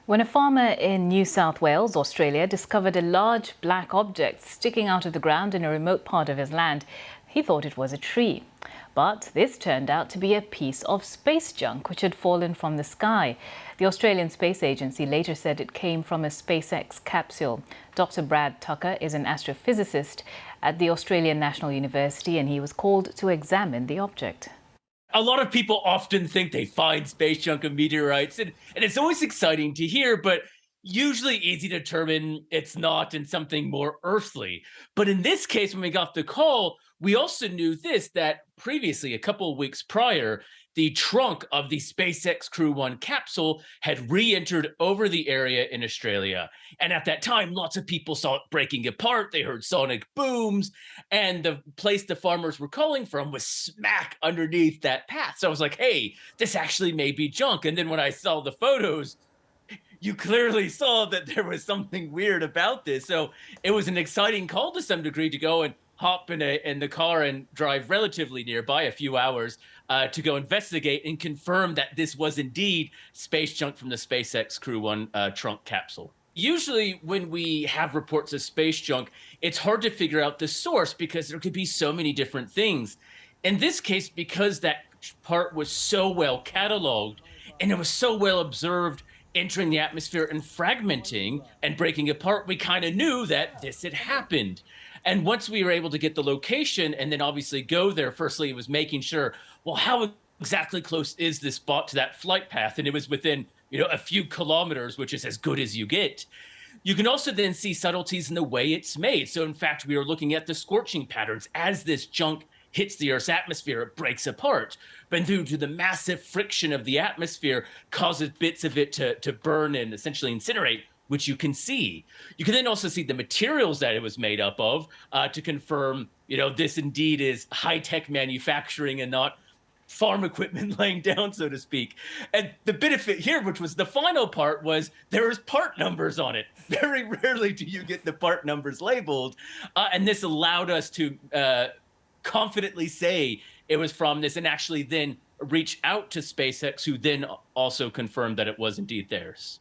When a farmer in New South Wales, Australia, discovered a large black object sticking out of the ground in a remote part of his land, he thought it was a tree. But this turned out to be a piece of space junk which had fallen from the sky. The Australian Space Agency later said it came from a SpaceX capsule. Dr. Brad Tucker is an astrophysicist at the Australian National University, and he was called to examine the object. A lot of people often think they find space junk and meteorites, and it's always exciting to hear, but usually easy to determine it's not in something more earthly. But in this case, when we got the call, we also knew this that previously, a couple of weeks prior, the trunk of the SpaceX Crew 1 capsule had re entered over the area in Australia. And at that time, lots of people saw it breaking apart. They heard sonic booms, and the place the farmers were calling from was smack underneath that path. So I was like, hey, this actually may be junk. And then when I saw the photos, you clearly saw that there was something weird about this. So it was an exciting call to some degree to go and hop in the car and drive relatively nearby a few hours to go investigate and confirm that this was indeed space junk from the SpaceX Crew 1 trunk capsule. Usually, when we have reports of space junk, it's hard to figure out the source because there could be so many different things. In this case, because that part was so well cataloged and it was so well observed entering the atmosphere and fragmenting and breaking apart, we kind of knew that this had happened. And once we were able to get the location and then obviously go there, firstly, it was making sure, well, how exactly close is this spot to that flight path? And it was within, a few kilometers, which is as good as you get. You can also then see subtleties in the way it's made. So in fact, we were looking at the scorching patterns as this junk hits the Earth's atmosphere, it breaks apart. But due to the massive friction of the atmosphere, causes bits of it to burn and essentially incinerate, which you can see. You can then also see the materials that it was made up of to confirm, this indeed is high-tech manufacturing and not farm equipment laying down, so to speak. And the benefit here, which was the final part, was there was part numbers on it. Very rarely do you get the part numbers labeled. And this allowed us to confidently say it was from this and actually then reach out to SpaceX, who then also confirmed that it was indeed theirs.